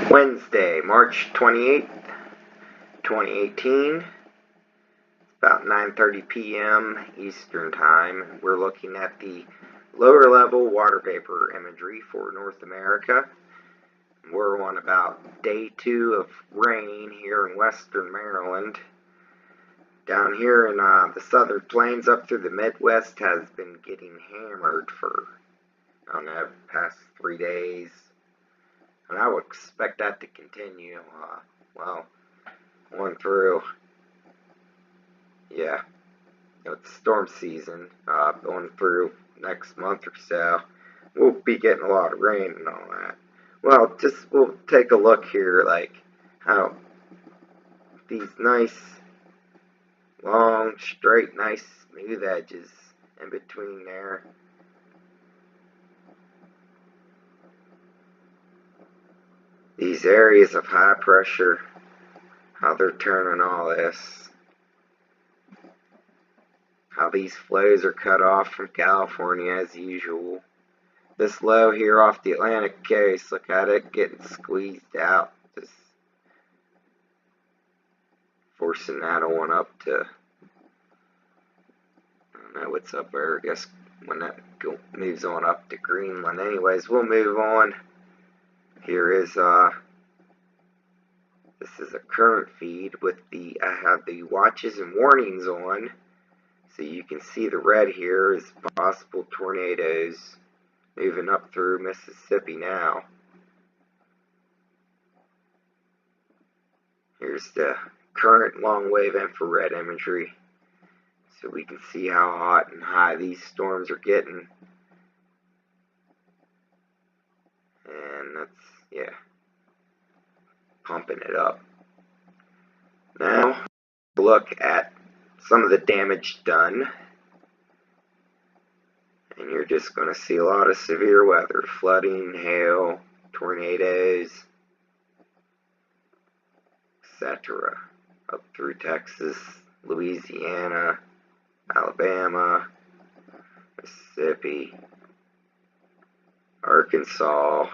Wednesday, March 28th, 2018, about 9:30 p.m. Eastern Time. We're looking at the lower level water vapor imagery for North America. We're on about day 2 of rain here in western Maryland. Down here in the southern plains up through the Midwest has been getting hammered for, I don't know, past 3 days. And I would expect that to continue, on through, it's storm season, going through next month or so. We'll be getting a lot of rain and all that. Well, we'll take a look here, like, how these nice, long, straight, nice, smooth edges in between there. These areas of high pressure, how they're turning all this, how these flows are cut off from California as usual. This low here off the Atlantic coast, look at it getting squeezed out, just forcing that one up to, I don't know what's up there, I guess when that moves on up to Greenland. Anyways, we'll move on. Here is, this is a current feed with I have the watches and warnings on. So you can see the red here is possible tornadoes moving up through Mississippi now. Here's the current long wave infrared imagery. So we can see how hot and high these storms are getting. And that's, pumping it up. Now, look at some of the damage done. And you're just going to see a lot of severe weather, flooding, hail, tornadoes, etc. Up through Texas, Louisiana, Alabama, Mississippi, Arkansas,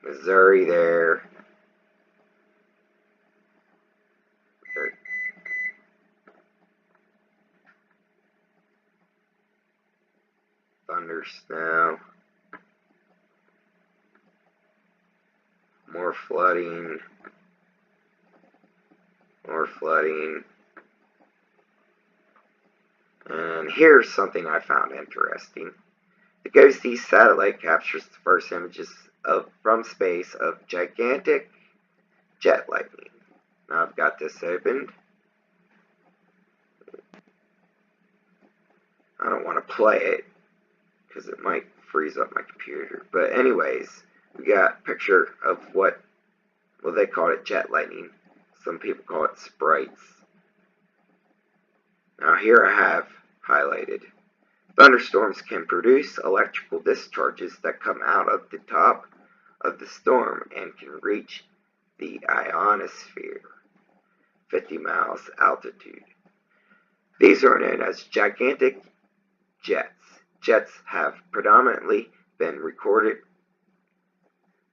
Missouri there. Thunder snow. More flooding. More flooding. And here's something I found interesting. The Ghost East satellite captures the first images from space of gigantic jet lightning. Now I've got this opened. I don't want to play it because it might freeze up my computer. But anyways, we got a picture of what they call it jet lightning. Some people call it sprites. Now here I have highlighted. Thunderstorms can produce electrical discharges that come out of the top of the storm and can reach the ionosphere, 50 miles altitude. These are known as gigantic jets. Jets have predominantly been recorded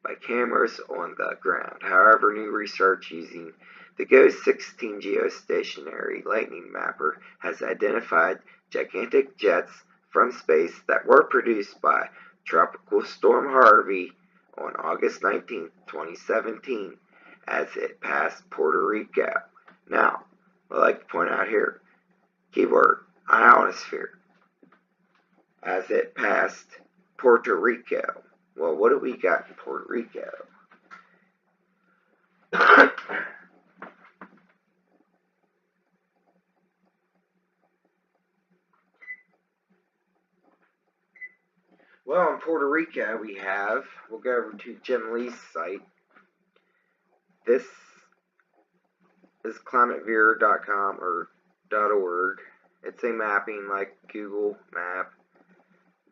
by cameras on the ground. However, new research using the GOES 16 geostationary lightning mapper has identified gigantic jets from space that were produced by Tropical Storm Harvey on August 19, 2017, as it passed Puerto Rico. Now, I'd like to point out here, keyword, ionosphere, as it passed Puerto Rico. Well, what do we got in Puerto Rico? Well, in Puerto Rico, we'll go over to Jim Lee's site. This is climateveer.com or .org. It's a mapping like Google Map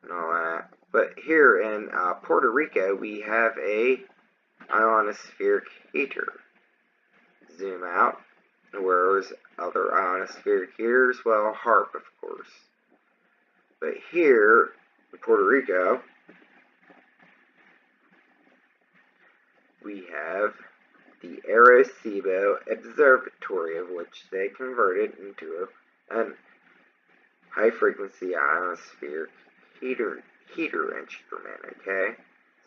and all that. But here in Puerto Rico, we have a ionospheric heater. Zoom out. Where's other ionospheric heaters? Well, HARP, of course. But here in Puerto Rico, we have the Arecibo Observatory, of which they converted into a high-frequency ionospheric heater instrument, okay?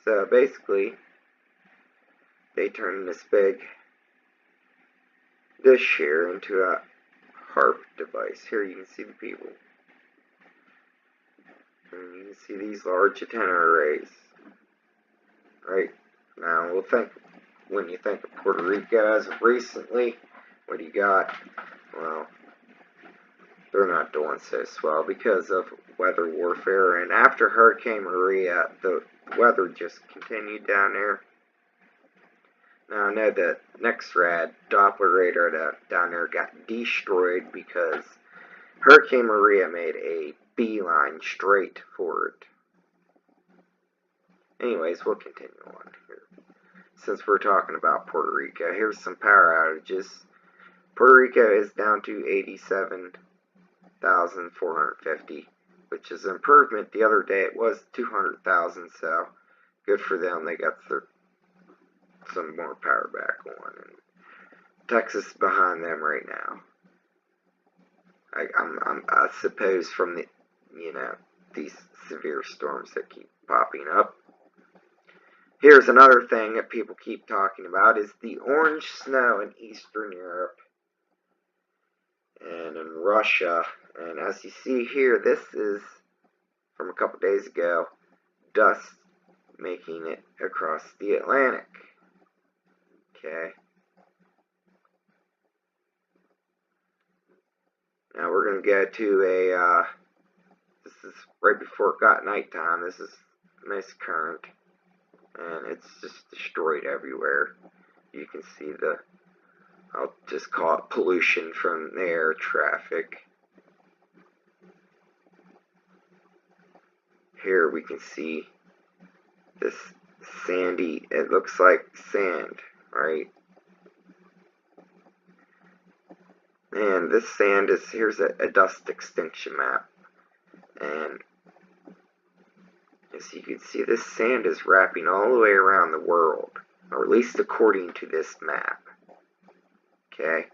So basically, they turned this big dish here into a HARP device. Here you can see the people. And you can see these large antenna arrays. Right? Now, when you think of Puerto Rico as of recently, what do you got? Well, they're not doing so swell because of weather warfare. And after Hurricane Maria, the weather just continued down there. Now, I know the NEXRAD Doppler radar down there got destroyed because Hurricane Maria made a beeline straight for it. Anyways, we'll continue on here. Since we're talking about Puerto Rico, here's some power outages. Puerto Rico is down to 87,450, which is an improvement. The other day it was 200,000, so good for them. They got some more power back on. And Texas is behind them right now. I suppose from the, these severe storms that keep popping up. Here's another thing that people keep talking about is the orange snow in Eastern Europe and in Russia. And as you see here, this is from a couple days ago, dust making it across the Atlantic. Okay. Now we're going to go to this is right before it got nighttime. This is a nice current. And it's just destroyed everywhere. You can see I'll just call it pollution from the air traffic. Here we can see this sandy, it looks like sand, right? And this sand is, here's a dust extinction map. And as you can see, this sand is wrapping all the way around the world, or at least according to this map. Okay?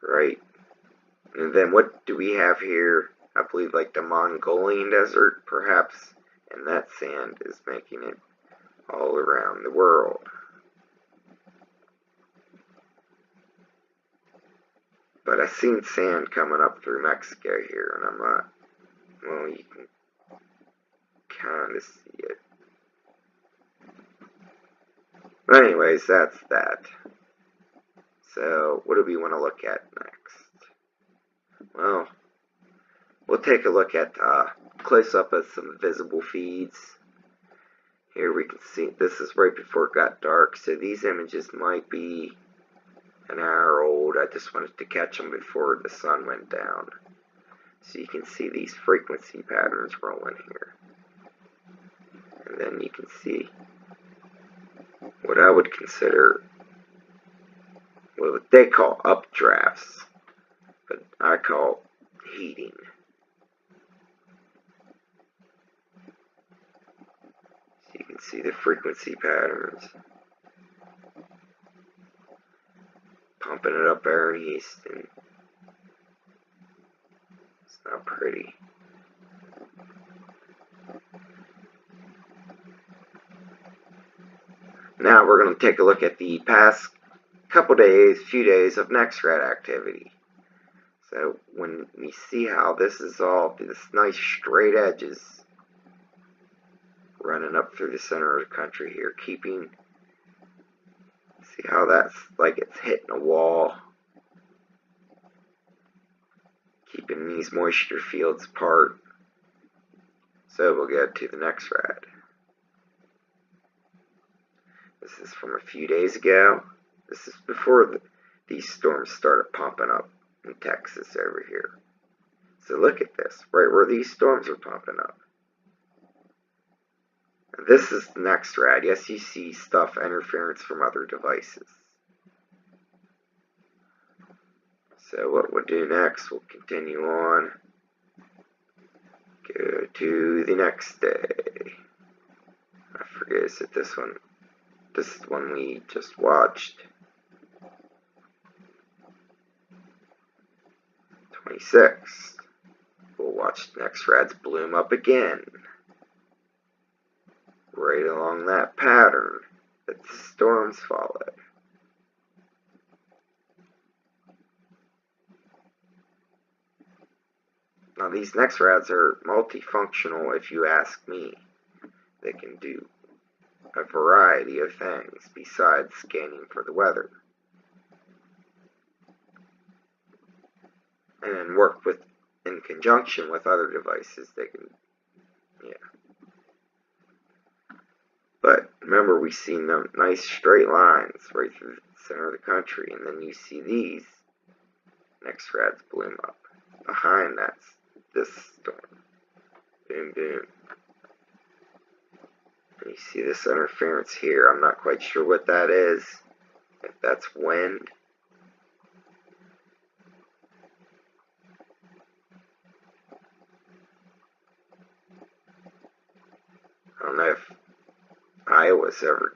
Right. And then what do we have here? I believe like the Mongolian desert, perhaps, and that sand is making it all around the world. But I've seen sand coming up through Mexico here, and I'm not, well, you can kind of see it. But anyways, that's that. So, what do we want to look at next? Well, we'll take a look at close-up of some visible feeds. Here we can see, this is right before it got dark, so these images might be an hour old. I just wanted to catch them before the sun went down. So you can see these frequency patterns rolling here. And then you can see what I would consider what they call updrafts, but I call heating. So you can see the frequency patterns. Pumping it up there in Houston. It's not pretty. Now we're going to take a look at the past few days of NEXRAD activity. So when we see how this is all, this nice straight edges running up through the center of the country here, see how that's like it's hitting a wall, keeping these moisture fields apart. So we'll go to the next rad. This is from a few days ago. This is before these storms started pumping up in Texas over here. So look at this, right where these storms are pumping up. This is the next rad. Yes, you see stuff, interference from other devices. So what we'll do next, we'll continue on. Go to the next day. I forget, is it this one? This is the one we just watched. 26. We'll watch the next rads bloom up again. Right along that pattern that the storms followed. Now these next rads are multifunctional if you ask me. They can do a variety of things besides scanning for the weather. And work in conjunction with other devices. They can, But remember, we see nice straight lines right through the center of the country, and then you see these next rads bloom up. Behind that's this storm. Boom, boom. And you see this interference here. I'm not quite sure what that is. If that's wind. I don't know if Iowa's ever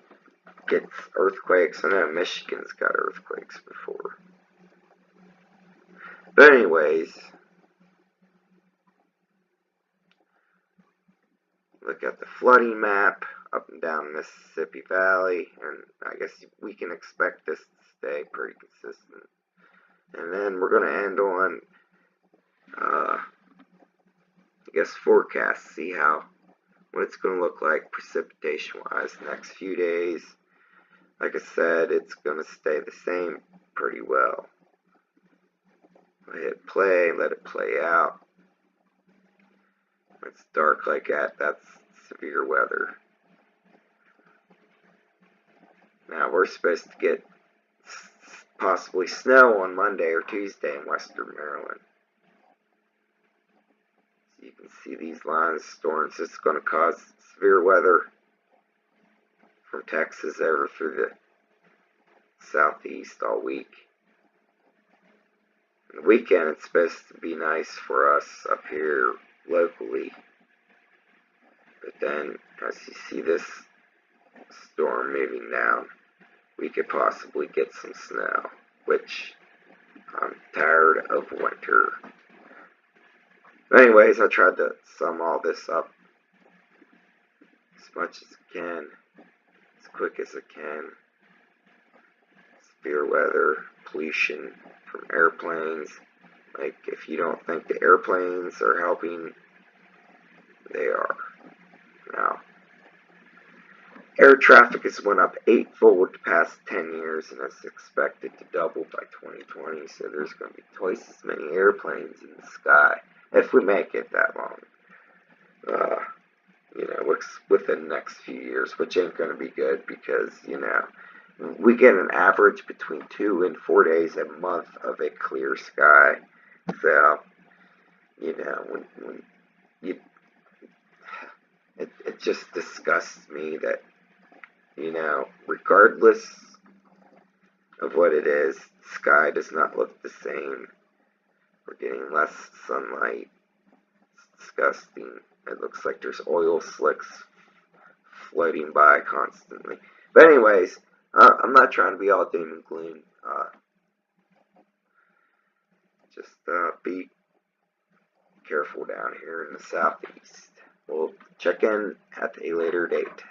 gets earthquakes. I know Michigan's got earthquakes before. But anyways, look at the flooding map up and down Mississippi Valley, and I guess we can expect this to stay pretty consistent. And then we're going to end on, I guess, forecast, see what it's going to look like precipitation-wise the next few days. Like I said, it's going to stay the same pretty well. I hit play, let it play out. When it's dark like that, that's severe weather. Now we're supposed to get possibly snow on Monday or Tuesday in western Maryland. So you can see these lines, storms. It's going to cause severe weather from Texas over through the southeast all week. On the weekend, it's supposed to be nice for us up here locally. But then, as you see this storm moving down, we could possibly get some snow, which I'm tired of winter. But anyways, I tried to sum all this up as much as I can, as quick as I can. Severe weather, pollution from airplanes. Like, if you don't think the airplanes are helping, they are. Now, air traffic has went up eightfold the past 10 years, and it's expected to double by 2020, so there's going to be twice as many airplanes in the sky, if we make it that long. Within the next few years, which ain't going to be good because, we get an average between 2 and 4 days a month of a clear sky. So, when it just disgusts me that, regardless of what it is, the sky does not look the same. We're getting less sunlight. It's disgusting. It looks like there's oil slicks floating by constantly. But anyways, I'm not trying to be all doom and gloom. Just be careful down here in the southeast. We'll check in at a later date.